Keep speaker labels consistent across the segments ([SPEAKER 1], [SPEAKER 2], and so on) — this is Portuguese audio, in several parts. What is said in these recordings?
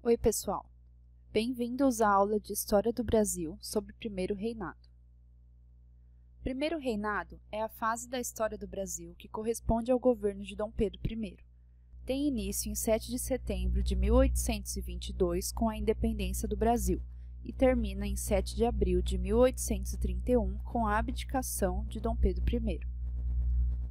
[SPEAKER 1] Oi, pessoal! Bem-vindos à aula de História do Brasil sobre o Primeiro Reinado. Primeiro Reinado é a fase da história do Brasil que corresponde ao governo de Dom Pedro I. Tem início em 7 de setembro de 1822 com a independência do Brasil e termina em 7 de abril de 1831 com a abdicação de Dom Pedro I.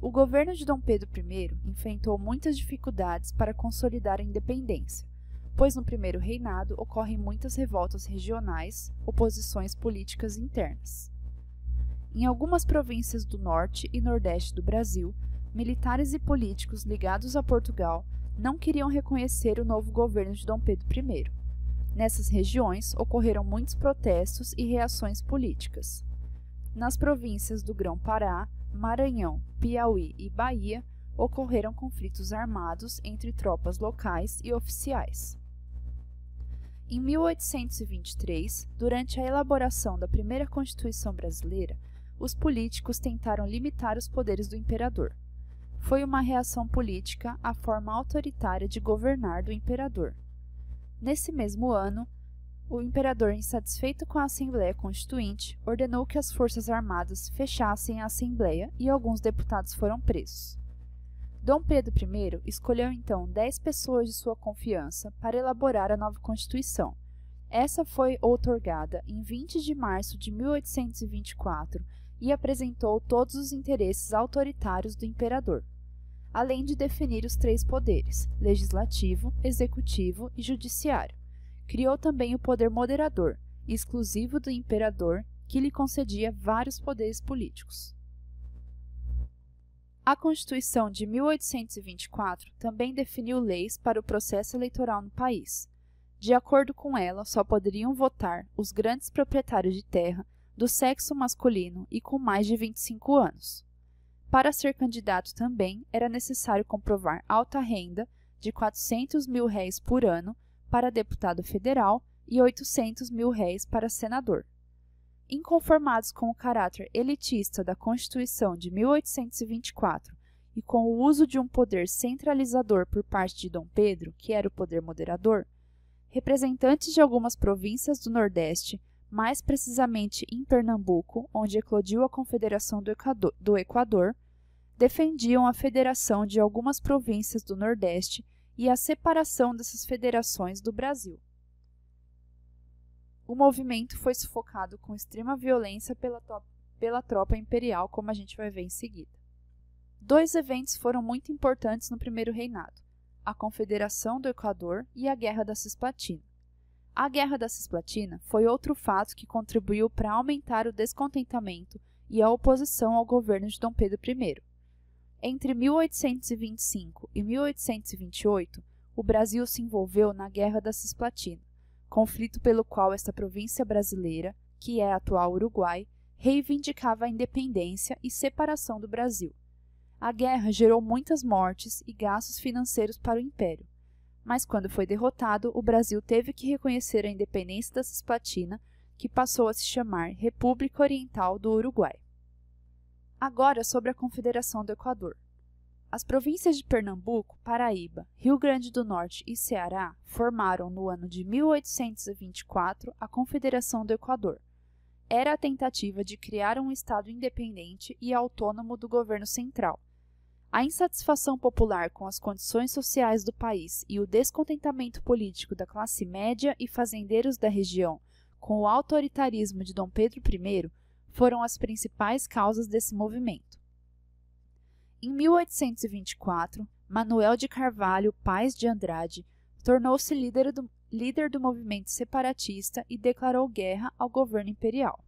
[SPEAKER 1] O governo de Dom Pedro I enfrentou muitas dificuldades para consolidar a independência, pois no primeiro reinado ocorrem muitas revoltas regionais, oposições políticas internas. Em algumas províncias do norte e nordeste do Brasil, militares e políticos ligados a Portugal não queriam reconhecer o novo governo de Dom Pedro I. Nessas regiões ocorreram muitos protestos e reações políticas. Nas províncias do Grão-Pará, Maranhão, Piauí e Bahia, ocorreram conflitos armados entre tropas locais e oficiais. Em 1823, durante a elaboração da primeira Constituição brasileira, os políticos tentaram limitar os poderes do imperador. Foi uma reação política à forma autoritária de governar do imperador. Nesse mesmo ano, o imperador, insatisfeito com a Assembleia Constituinte, ordenou que as Forças Armadas fechassem a Assembleia e alguns deputados foram presos. Dom Pedro I escolheu então 10 pessoas de sua confiança para elaborar a nova Constituição. Essa foi outorgada em 20 de março de 1824 e apresentou todos os interesses autoritários do imperador, além de definir os 3 poderes, legislativo, executivo e judiciário. Criou também o poder moderador, exclusivo do imperador, que lhe concedia vários poderes políticos. A Constituição de 1824 também definiu leis para o processo eleitoral no país. De acordo com ela, só poderiam votar os grandes proprietários de terra do sexo masculino e com mais de 25 anos. Para ser candidato também era necessário comprovar alta renda de R$ 400.000 por ano para deputado federal e R$ 800.000 para senador. Inconformados com o caráter elitista da Constituição de 1824 e com o uso de um poder centralizador por parte de Dom Pedro, que era o poder moderador, representantes de algumas províncias do Nordeste, mais precisamente em Pernambuco, onde eclodiu a Confederação do Equador, defendiam a federação de algumas províncias do Nordeste e a separação dessas federações do Brasil. O movimento foi sufocado com extrema violência pela tropa imperial, como a gente vai ver em seguida. 2 eventos foram muito importantes no primeiro reinado: a Confederação do Equador e a Guerra da Cisplatina. A Guerra da Cisplatina foi outro fato que contribuiu para aumentar o descontentamento e a oposição ao governo de Dom Pedro I. Entre 1825 e 1828, o Brasil se envolveu na Guerra da Cisplatina, conflito pelo qual esta província brasileira, que é a atual Uruguai, reivindicava a independência e separação do Brasil. A guerra gerou muitas mortes e gastos financeiros para o Império, mas quando foi derrotado, o Brasil teve que reconhecer a independência da Cisplatina, que passou a se chamar República Oriental do Uruguai. Agora sobre a Confederação do Equador. As províncias de Pernambuco, Paraíba, Rio Grande do Norte e Ceará formaram no ano de 1824 a Confederação do Equador. Era a tentativa de criar um estado independente e autônomo do governo central. A insatisfação popular com as condições sociais do país e o descontentamento político da classe média e fazendeiros da região com o autoritarismo de Dom Pedro I foram as principais causas desse movimento. Em 1824, Manuel de Carvalho Paes de Andrade tornou-se líder do movimento separatista e declarou guerra ao governo imperial.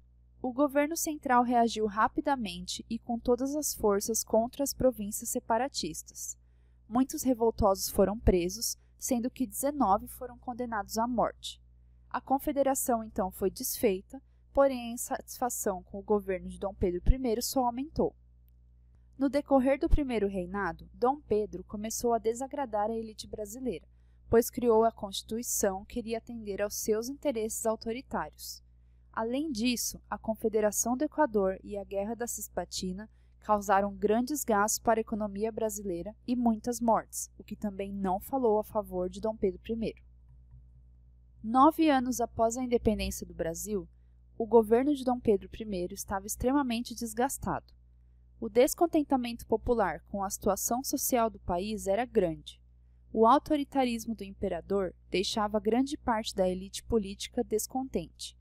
[SPEAKER 1] O governo central reagiu rapidamente e com todas as forças contra as províncias separatistas. Muitos revoltosos foram presos, sendo que 19 foram condenados à morte. A confederação então foi desfeita, porém a insatisfação com o governo de Dom Pedro I só aumentou. No decorrer do primeiro reinado, Dom Pedro começou a desagradar a elite brasileira, pois criou a Constituição que iria atender aos seus interesses autoritários. Além disso, a Confederação do Equador e a Guerra da Cisplatina causaram grandes gastos para a economia brasileira e muitas mortes, o que também não falou a favor de Dom Pedro I. 9 anos após a independência do Brasil, o governo de Dom Pedro I estava extremamente desgastado. O descontentamento popular com a situação social do país era grande. O autoritarismo do imperador deixava grande parte da elite política descontente.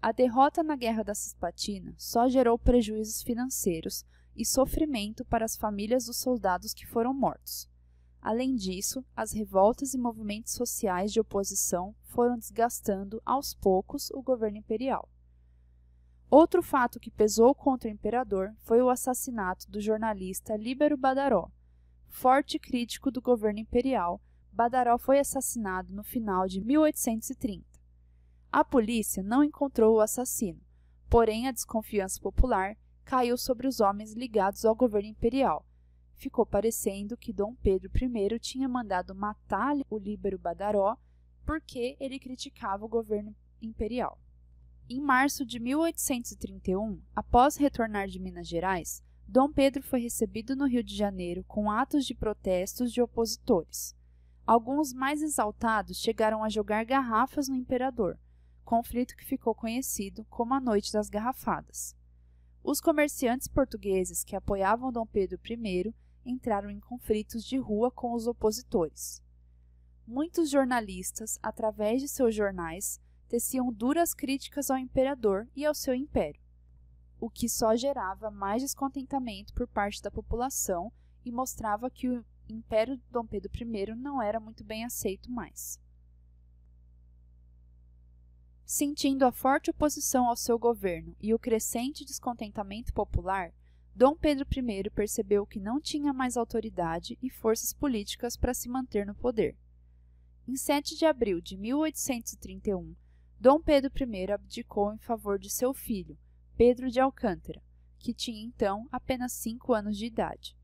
[SPEAKER 1] A derrota na Guerra da Cisplatina só gerou prejuízos financeiros e sofrimento para as famílias dos soldados que foram mortos. Além disso, as revoltas e movimentos sociais de oposição foram desgastando aos poucos o governo imperial. Outro fato que pesou contra o imperador foi o assassinato do jornalista Líbero Badaró. Forte crítico do governo imperial, Badaró foi assassinado no final de 1830. A polícia não encontrou o assassino, porém a desconfiança popular caiu sobre os homens ligados ao governo imperial. Ficou parecendo que Dom Pedro I tinha mandado matar o Líbero Badaró porque ele criticava o governo imperial. Em março de 1831, após retornar de Minas Gerais, Dom Pedro foi recebido no Rio de Janeiro com atos de protestos de opositores. Alguns mais exaltados chegaram a jogar garrafas no imperador, conflito que ficou conhecido como a Noite das Garrafadas. Os comerciantes portugueses que apoiavam Dom Pedro I entraram em conflitos de rua com os opositores. Muitos jornalistas, através de seus jornais, teciam duras críticas ao imperador e ao seu império, o que só gerava mais descontentamento por parte da população e mostrava que o império de Dom Pedro I não era muito bem aceito mais. Sentindo a forte oposição ao seu governo e o crescente descontentamento popular, Dom Pedro I percebeu que não tinha mais autoridade e forças políticas para se manter no poder. Em 7 de abril de 1831, Dom Pedro I abdicou em favor de seu filho, Pedro de Alcântara, que tinha então apenas 5 anos de idade.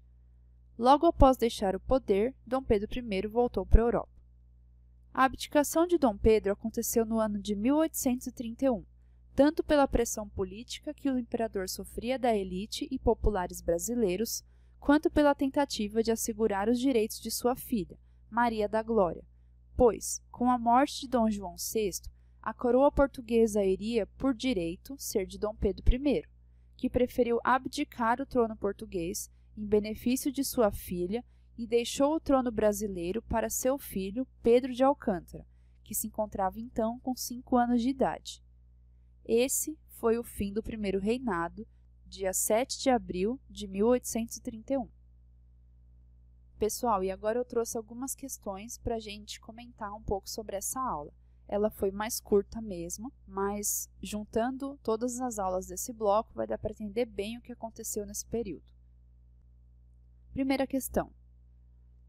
[SPEAKER 1] Logo após deixar o poder, Dom Pedro I voltou para a Europa. A abdicação de Dom Pedro aconteceu no ano de 1831, tanto pela pressão política que o imperador sofria da elite e populares brasileiros, quanto pela tentativa de assegurar os direitos de sua filha, Maria da Glória, pois, com a morte de Dom João VI, a coroa portuguesa iria, por direito, ser de Dom Pedro I, que preferiu abdicar o trono português em benefício de sua filha e deixou o trono brasileiro para seu filho, Pedro de Alcântara, que se encontrava então com 5 anos de idade. Esse foi o fim do primeiro reinado, dia 7 de abril de 1831. Pessoal, e agora eu trouxe algumas questões para a gente comentar um pouco sobre essa aula. Ela foi mais curta mesmo, mas juntando todas as aulas desse bloco vai dar para entender bem o que aconteceu nesse período. Primeira questão.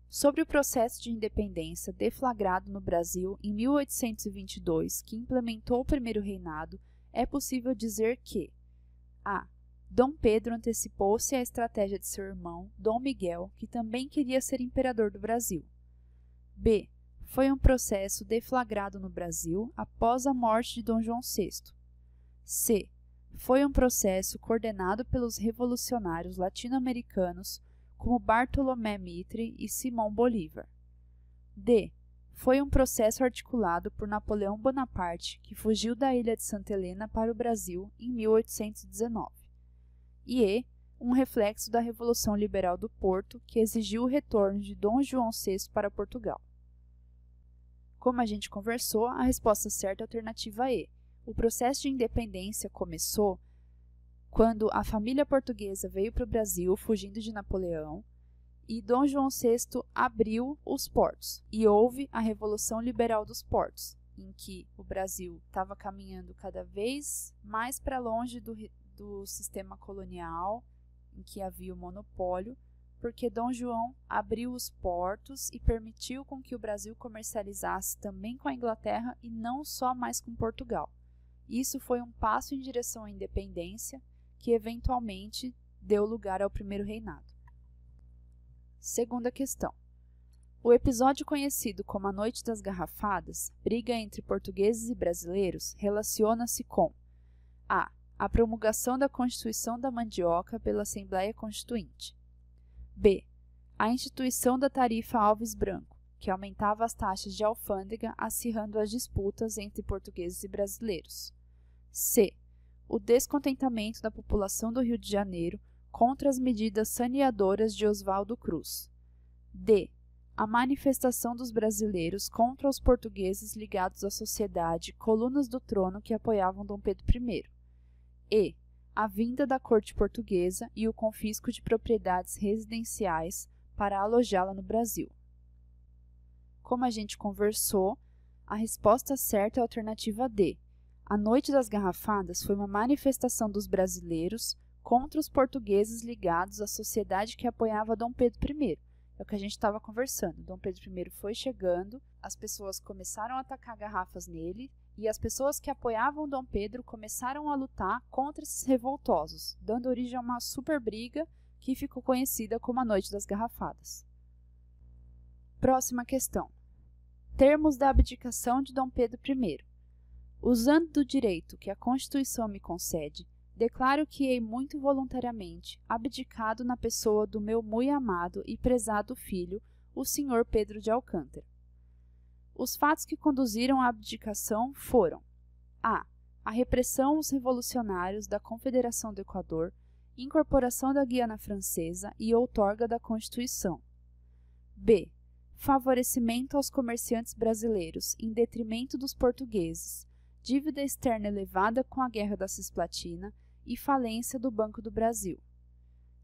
[SPEAKER 1] Sobre o processo de independência deflagrado no Brasil em 1822, que implementou o primeiro reinado, é possível dizer que a. Dom Pedro antecipou-se à estratégia de seu irmão, Dom Miguel, que também queria ser imperador do Brasil. B. Foi um processo deflagrado no Brasil após a morte de Dom João VI. C. Foi um processo coordenado pelos revolucionários latino-americanos como Bartolomé Mitre e Simão Bolívar. D. Foi um processo articulado por Napoleão Bonaparte, que fugiu da ilha de Santa Helena para o Brasil em 1819. E E. Um reflexo da Revolução Liberal do Porto, que exigiu o retorno de Dom João VI para Portugal. Como a gente conversou, a resposta certa é a alternativa E. O processo de independência começou quando a família portuguesa veio para o Brasil fugindo de Napoleão e Dom João VI abriu os portos e houve a Revolução Liberal dos Portos, em que o Brasil estava caminhando cada vez mais para longe do sistema colonial, em que havia o monopólio, porque Dom João abriu os portos e permitiu com que o Brasil comercializasse também com a Inglaterra e não só mais com Portugal. Isso foi um passo em direção à independência, que eventualmente deu lugar ao primeiro reinado. Segunda questão. O episódio conhecido como a Noite das Garrafadas, briga entre portugueses e brasileiros, relaciona-se com a. A promulgação da Constituição da Mandioca pela Assembleia Constituinte. B. A instituição da Tarifa Alves Branco, que aumentava as taxas de alfândega, acirrando as disputas entre portugueses e brasileiros. C. O descontentamento da população do Rio de Janeiro contra as medidas saneadoras de Oswaldo Cruz. D. A manifestação dos brasileiros contra os portugueses ligados à sociedade, colunas do trono que apoiavam Dom Pedro I. E. A vinda da corte portuguesa e o confisco de propriedades residenciais para alojá-la no Brasil. Como a gente conversou, a resposta certa é a alternativa D. A Noite das Garrafadas foi uma manifestação dos brasileiros contra os portugueses ligados à sociedade que apoiava Dom Pedro I. É o que a gente estava conversando. Dom Pedro I foi chegando, as pessoas começaram a atacar garrafas nele e as pessoas que apoiavam Dom Pedro começaram a lutar contra esses revoltosos, dando origem a uma super briga que ficou conhecida como a Noite das Garrafadas. Próxima questão. Termos da abdicação de Dom Pedro I. Usando do direito que a Constituição me concede, declaro que hei muito voluntariamente abdicado na pessoa do meu muito amado e prezado filho, o Sr. Pedro de Alcântara. Os fatos que conduziram à abdicação foram: a. A repressão aos revolucionários da Confederação do Equador, incorporação da Guiana Francesa e outorga da Constituição. B. Favorecimento aos comerciantes brasileiros em detrimento dos portugueses, dívida externa elevada com a Guerra da Cisplatina e falência do Banco do Brasil.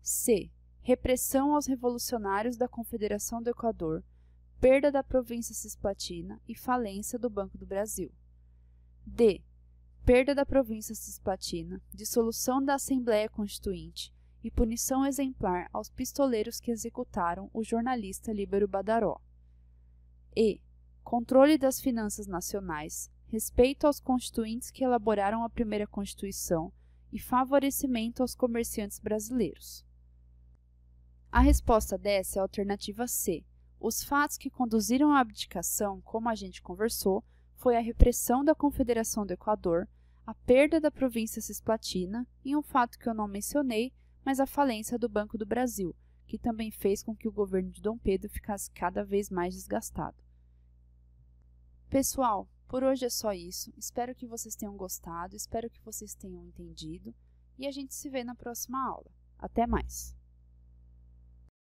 [SPEAKER 1] C. Repressão aos revolucionários da Confederação do Equador, perda da província Cisplatina e falência do Banco do Brasil. D. Perda da província Cisplatina, dissolução da Assembleia Constituinte e punição exemplar aos pistoleiros que executaram o jornalista Líbero Badaró. E. Controle das finanças nacionais, respeito aos constituintes que elaboraram a primeira Constituição e favorecimento aos comerciantes brasileiros. A resposta dessa é a alternativa C. Os fatos que conduziram à abdicação, como a gente conversou, foi a repressão da Confederação do Equador, a perda da província Cisplatina e um fato que eu não mencionei, mas a falência do Banco do Brasil, que também fez com que o governo de Dom Pedro ficasse cada vez mais desgastado. Pessoal, por hoje é só isso. Espero que vocês tenham gostado, espero que vocês tenham entendido e a gente se vê na próxima aula. Até mais!